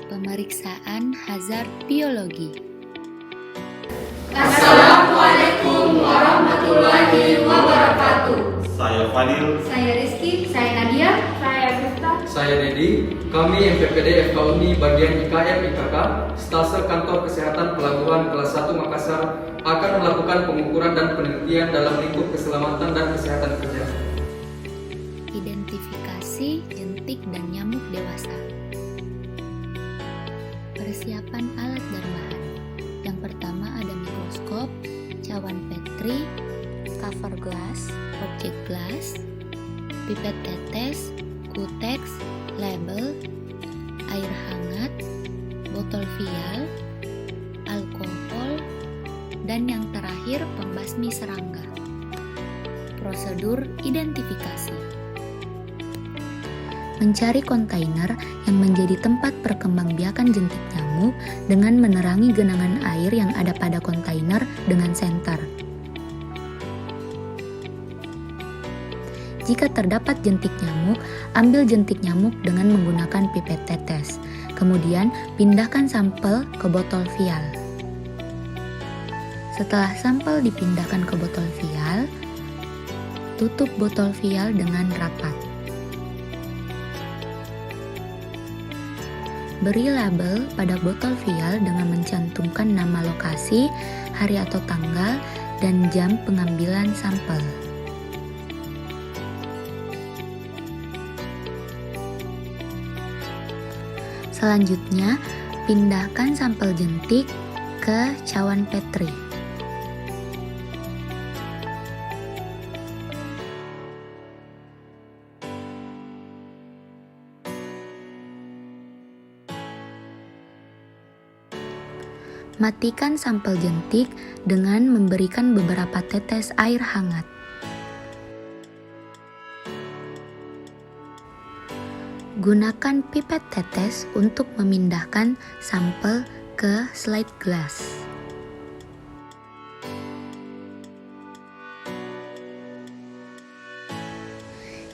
Pemeriksaan hazard biologi. Assalamualaikum warahmatullahi wabarakatuh. Saya Fadil. Saya Rizky. Saya Nadia. Saya Gupta. Saya Dedi. Kami MPPD FKUNI bagian IKM IKK, Stase Kantor Kesehatan Pelabuhan kelas 1 Makassar akan melakukan pengukuran dan penelitian dalam lingkup keselamatan dan kesehatan kerja. Identifikasi jentik dan nyamuk dewasa. Persiapan alat dan bahan. Yang pertama ada mikroskop, cawan Petri, cover glass, objek glass, pipet tetes, kuteks, label, air hangat, botol vial, alkohol, dan yang terakhir pembasmi serangga. Prosedur identifikasi. Mencari kontainer yang menjadi tempat perkembangbiakan jentik nyamuk dengan menerangi genangan air yang ada pada kontainer dengan senter. Jika terdapat jentik nyamuk, ambil jentik nyamuk dengan menggunakan pipet tetes. Kemudian, pindahkan sampel ke botol vial. Setelah sampel dipindahkan ke botol vial, tutup botol vial dengan rapat. Beri label pada botol vial dengan mencantumkan nama lokasi, hari atau tanggal, dan jam pengambilan sampel. Selanjutnya, pindahkan sampel jentik ke cawan Petri. Matikan sampel jentik dengan memberikan beberapa tetes air hangat. Gunakan pipet tetes untuk memindahkan sampel ke slide glass.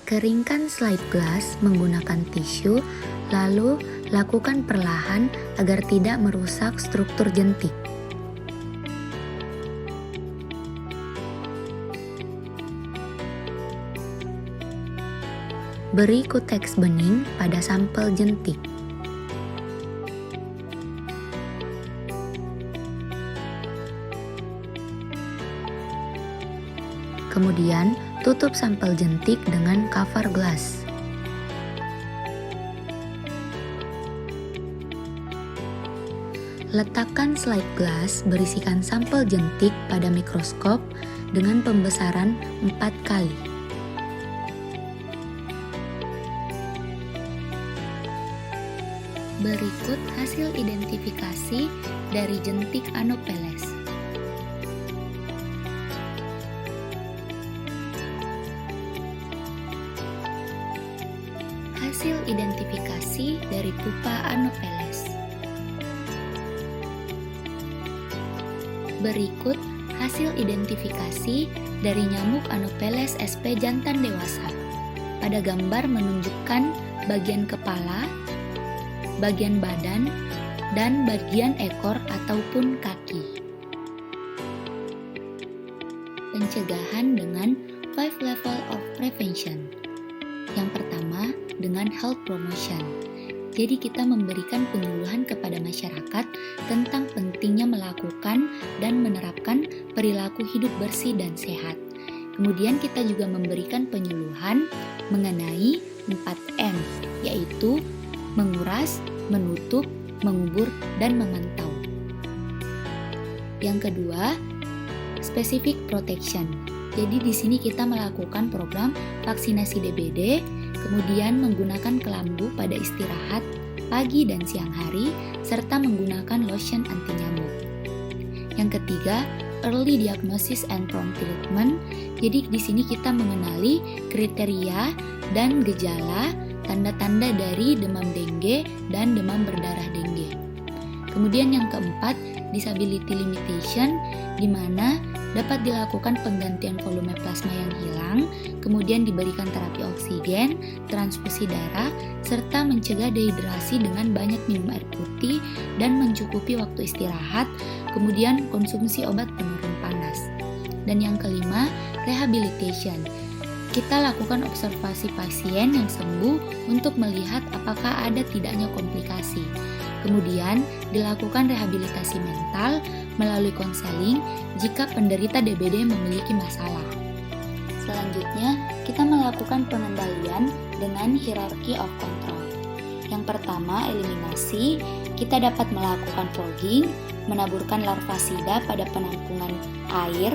Keringkan slide glass menggunakan tisu, lalu lakukan perlahan agar tidak merusak struktur jentik. Beri kuteks bening pada sampel jentik. Kemudian, tutup sampel jentik dengan cover glass. Letakkan slide glass berisikan sampel jentik pada mikroskop dengan pembesaran 4 kali. Berikut hasil identifikasi dari jentik Anopheles. Hasil identifikasi dari pupa Anopheles. Berikut hasil identifikasi dari nyamuk Anopheles sp jantan dewasa. Pada gambar menunjukkan bagian kepala, bagian badan, dan bagian ekor ataupun kaki. Pencegahan dengan 5 level of prevention. Yang pertama, dengan health promotion. Jadi kita memberikan penyuluhan kepada masyarakat tentang pentingnya melakukan dan menerapkan perilaku hidup bersih dan sehat. Kemudian kita juga memberikan penyuluhan mengenai 4M, yaitu menguras, menutup, mengubur, dan memantau. Yang kedua, specific protection. Jadi di sini kita melakukan program vaksinasi DBD, kemudian menggunakan kelambu pada istirahat pagi dan siang hari, serta menggunakan lotion anti nyamuk. Yang ketiga, early diagnosis and prompt treatment. Jadi di sini kita mengenali kriteria dan gejala tanda-tanda dari demam dengue dan demam berdarah dengue. Kemudian yang keempat, disability limitation, di mana dapat dilakukan penggantian volume plasma yang hilang, kemudian diberikan terapi oksigen, transfusi darah, serta mencegah dehidrasi dengan banyak minum air putih dan mencukupi waktu istirahat, kemudian konsumsi obat penurun panas. Dan yang kelima, rehabilitation. Kita lakukan observasi pasien yang sembuh untuk melihat apakah ada tidaknya komplikasi. Kemudian dilakukan rehabilitasi mental melalui konseling jika penderita DBD memiliki masalah. Selanjutnya, kita melakukan pengendalian dengan hierarchy of control. Yang pertama, eliminasi. Kita dapat melakukan fogging, menaburkan larvasida pada penampungan air,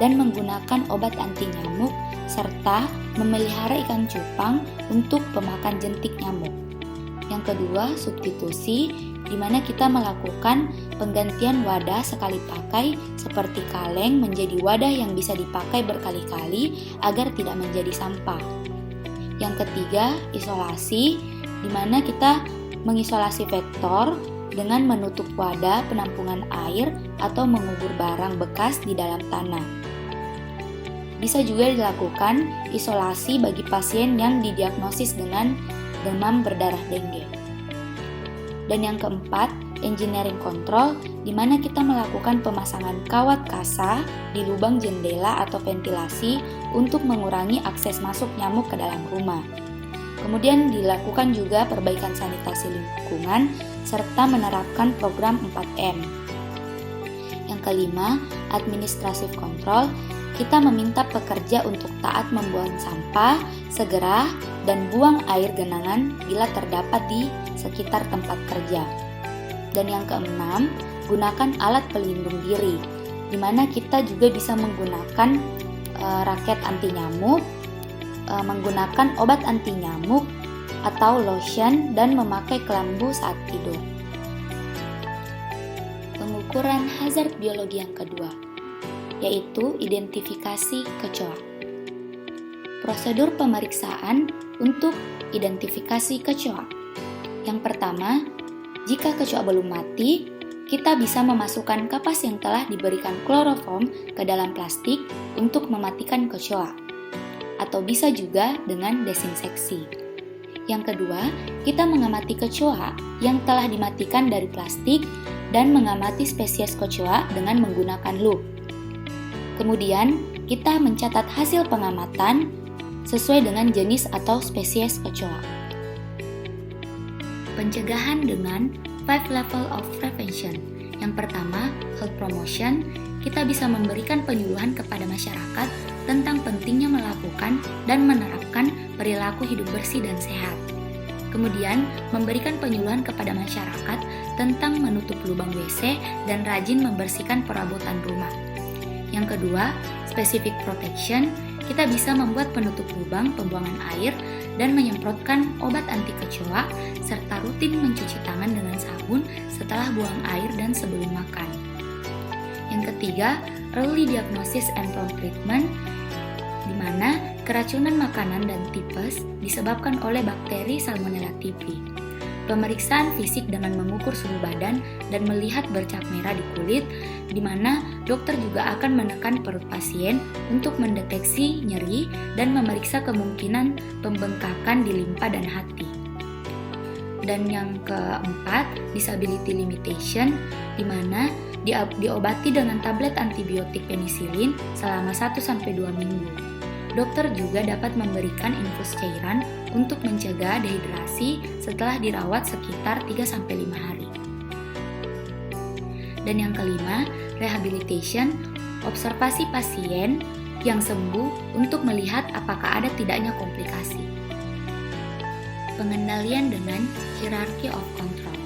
dan menggunakan obat anti nyamuk, serta memelihara ikan cupang untuk pemakan jentik nyamuk. Yang kedua, substitusi, di mana kita melakukan penggantian wadah sekali pakai seperti kaleng menjadi wadah yang bisa dipakai berkali-kali agar tidak menjadi sampah. Yang ketiga, isolasi, di mana kita mengisolasi vektor dengan menutup wadah penampungan air atau mengubur barang bekas di dalam tanah. Bisa juga dilakukan isolasi bagi pasien yang didiagnosis dengan demam berdarah dengue. Dan yang keempat, engineering control, di mana kita melakukan pemasangan kawat kasa di lubang jendela atau ventilasi untuk mengurangi akses masuk nyamuk ke dalam rumah. Kemudian dilakukan juga perbaikan sanitasi lingkungan serta menerapkan program 4M. Yang kelima, administrative control. Kita meminta pekerja untuk taat membuang sampah, segera, dan buang air genangan bila terdapat di sekitar tempat kerja. Dan yang keenam, gunakan alat pelindung diri, di mana kita juga bisa menggunakan raket anti nyamuk, menggunakan obat anti nyamuk atau lotion, dan memakai kelambu saat tidur. Pengukuran hazard biologi yang kedua, yaitu identifikasi kecoa. Prosedur pemeriksaan untuk identifikasi kecoa. Yang pertama, jika kecoa belum mati, kita bisa memasukkan kapas yang telah diberikan kloroform ke dalam plastik untuk mematikan kecoa. Atau bisa juga dengan desinseksi. Yang kedua, kita mengamati kecoa yang telah dimatikan dari plastik dan mengamati spesies kecoa dengan menggunakan loop. Kemudian, kita mencatat hasil pengamatan sesuai dengan jenis atau spesies kecoa. Pencegahan dengan 5 level of prevention. Yang pertama, health promotion. Kita bisa memberikan penyuluhan kepada masyarakat tentang pentingnya melakukan dan menerapkan perilaku hidup bersih dan sehat. Kemudian, memberikan penyuluhan kepada masyarakat tentang menutup lubang WC dan rajin membersihkan perabotan rumah. Yang kedua, specific protection. Kita bisa membuat penutup lubang pembuangan air dan menyemprotkan obat anti kecoa serta rutin mencuci tangan dengan sabun setelah buang air dan sebelum makan. Yang ketiga, early diagnosis and prompt treatment, di mana keracunan makanan dan tipes disebabkan oleh bakteri Salmonella typhi. Pemeriksaan fisik dengan mengukur suhu badan dan melihat bercak merah di kulit, di mana dokter juga akan menekan perut pasien untuk mendeteksi nyeri dan memeriksa kemungkinan pembengkakan di limpa dan hati. Dan yang keempat, disability limitation, di mana diobati dengan tablet antibiotik penisilin selama 1-2 minggu. Dokter juga dapat memberikan infus cairan untuk mencegah dehidrasi setelah dirawat sekitar 3-5 hari. Dan yang kelima, rehabilitation, observasi pasien yang sembuh untuk melihat apakah ada tidaknya komplikasi. Pengendalian dengan hierarchy of control,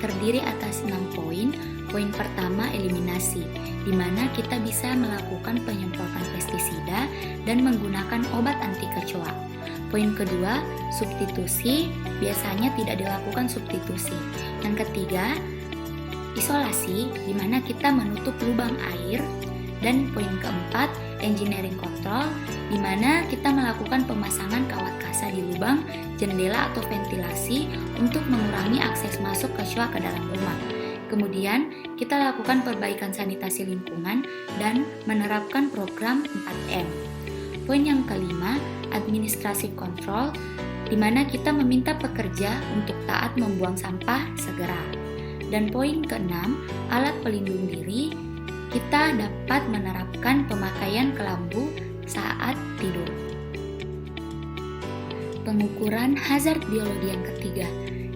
terdiri atas 6 poin. Poin pertama, eliminasi, di mana kita bisa melakukan penyemprotan pestisida dan menggunakan obat anti kecoa. Poin kedua, substitusi, biasanya tidak dilakukan substitusi. Yang ketiga, isolasi, di mana kita menutup lubang air. Dan poin keempat, engineering control, di mana kita melakukan pemasangan kawat kasa di lubang, jendela atau ventilasi untuk mengurangi akses masuk kecoa ke dalam rumah. Kemudian, kita lakukan perbaikan sanitasi lingkungan dan menerapkan program 4M. Poin yang kelima, administratif control, di mana kita meminta pekerja untuk taat membuang sampah segera. Dan poin keenam, alat pelindung diri, kita dapat menerapkan pemakaian kelambu saat tidur. Pengukuran hazard biologi yang ketiga,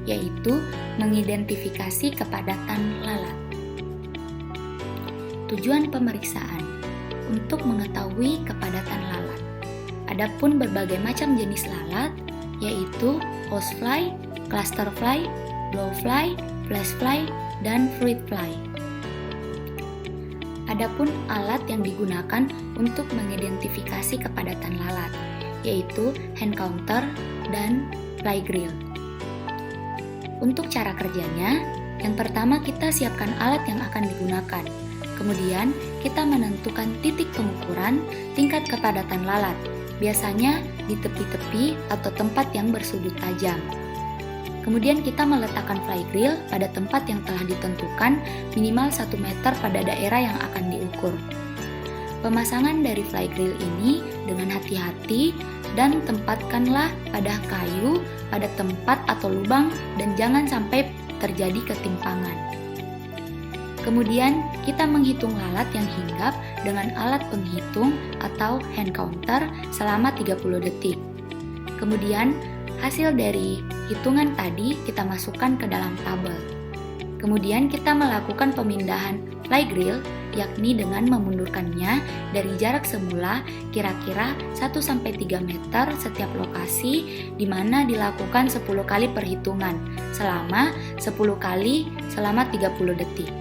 yaitu mengidentifikasi kepadatan lalat. Tujuan pemeriksaan untuk mengetahui kepadatan lalat. Adapun berbagai macam jenis lalat, yaitu housefly, clusterfly, blowfly, flashfly, dan fruitfly. Adapun alat yang digunakan untuk mengidentifikasi kepadatan lalat, yaitu hand counter dan fly grill. Untuk cara kerjanya, yang pertama kita siapkan alat yang akan digunakan. Kemudian kita menentukan titik pengukuran tingkat kepadatan lalat, biasanya di tepi-tepi atau tempat yang bersudut tajam. Kemudian kita meletakkan fly grill pada tempat yang telah ditentukan minimal 1 meter pada daerah yang akan diukur. Pemasangan dari fly grill ini dengan hati-hati dan tempatkanlah pada kayu, pada tempat atau lubang dan jangan sampai terjadi ketimpangan. Kemudian kita menghitung lalat yang hinggap dengan alat penghitung atau hand counter selama 30 detik. Kemudian hasil dari hitungan tadi kita masukkan ke dalam tabel. Kemudian kita melakukan pemindahan fly grill, yakni dengan memundurkannya dari jarak semula kira-kira 1-3 meter setiap lokasi, di mana dilakukan 10 kali perhitungan selama 10 kali selama 30 detik.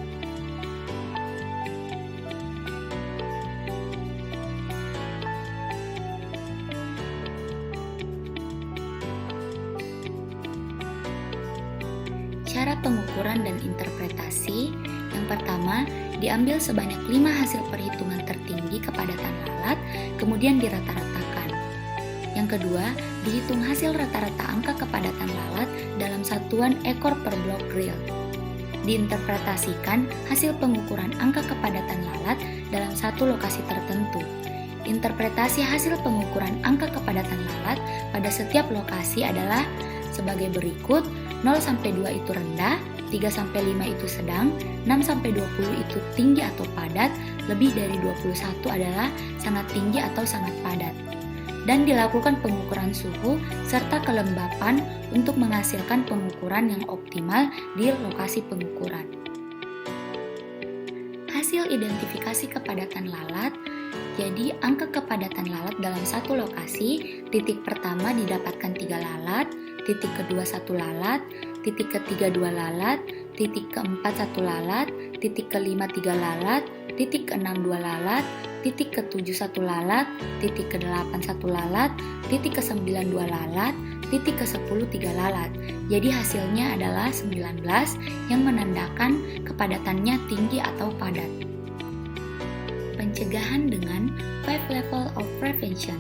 Cara pengukuran dan interpretasi. Yang pertama, diambil sebanyak 5 hasil perhitungan tertinggi kepadatan lalat, kemudian dirata-ratakan. Yang kedua, dihitung hasil rata-rata angka kepadatan lalat dalam satuan ekor per blok grill. Diinterpretasikan hasil pengukuran angka kepadatan lalat dalam satu lokasi tertentu. Interpretasi hasil pengukuran angka kepadatan lalat pada setiap lokasi adalah sebagai berikut. 0-2 itu rendah, 3-5 itu sedang, 6-20 itu tinggi atau padat, lebih dari 21 adalah sangat tinggi atau sangat padat. Dan dilakukan pengukuran suhu serta kelembapan untuk menghasilkan pengukuran yang optimal di lokasi pengukuran. Hasil identifikasi kepadatan lalat. Jadi angka kepadatan lalat dalam satu lokasi, titik pertama didapatkan 3 lalat, titik kedua 1 lalat, titik ketiga 2 lalat, titik keempat 1 lalat, titik kelima 3 lalat, titik keenam 2 lalat, titik ketujuh 1 lalat, titik ke-8 1 lalat, titik ke-9 2 lalat, titik ke-10 3 lalat. Jadi hasilnya adalah 19 yang menandakan kepadatannya tinggi atau padat. Pencegahan dengan 5 level of prevention.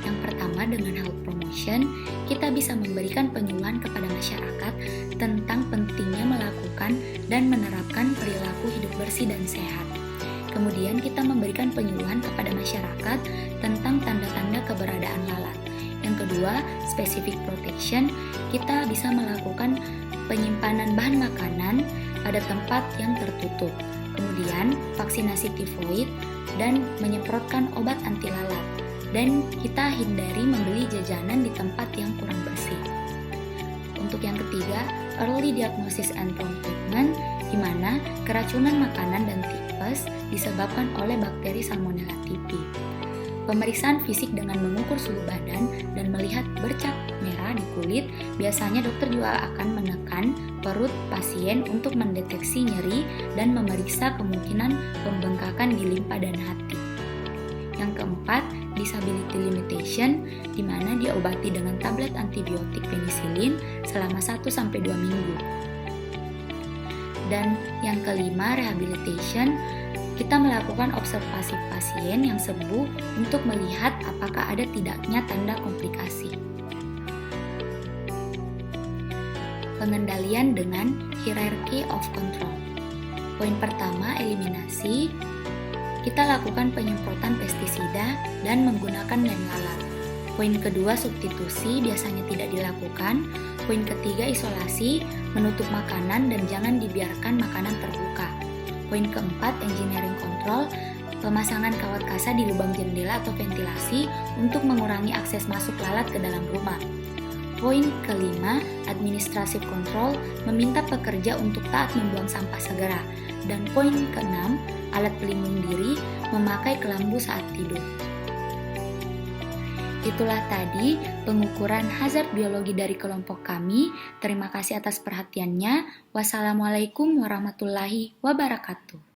Yang pertama, dengan health promotion, kita bisa memberikan penyuluhan kepada masyarakat tentang pentingnya melakukan dan menerapkan perilaku hidup bersih dan sehat. Kemudian kita memberikan penyuluhan kepada masyarakat tentang tanda-tanda keberadaan lalat. Yang kedua, specific protection, kita bisa melakukan penyimpanan bahan makanan pada tempat yang tertutup. Kemudian, vaksinasi tifoid dan menyemprotkan obat anti lalat. Dan kita hindari membeli jajanan di tempat yang kurang bersih. Untuk yang ketiga, early diagnosis and prompt treatment, di mana keracunan makanan dan tipes disebabkan oleh bakteri Salmonella typhi. Pemeriksaan fisik dengan mengukur suhu badan dan melihat bercak merah di kulit, biasanya dokter juga akan menekan perut pasien untuk mendeteksi nyeri dan memeriksa kemungkinan pembengkakan di limpa dan hati. Yang keempat, disability limitation, di mana diobati dengan tablet antibiotik penisilin selama 1-2 minggu. Dan yang kelima, rehabilitation, kita melakukan observasi pasien yang sembuh untuk melihat apakah ada tidaknya tanda komplikasi. Pengendalian dengan hierarchy of control. Poin pertama, eliminasi. Kita lakukan penyemprotan pestisida dan menggunakan lem lalat. Poin kedua, substitusi, biasanya tidak dilakukan. Poin ketiga, isolasi, menutup makanan dan jangan dibiarkan makanan terbuka. Poin keempat, engineering control, pemasangan kawat kasa di lubang jendela atau ventilasi untuk mengurangi akses masuk lalat ke dalam rumah. Poin kelima, administrative control, meminta pekerja untuk taat membuang sampah segera. Dan poin keenam, alat pelindung diri, memakai kelambu saat tidur. Itulah tadi pengukuran hazard biologi dari kelompok kami. Terima kasih atas perhatiannya. Wassalamualaikum warahmatullahi wabarakatuh.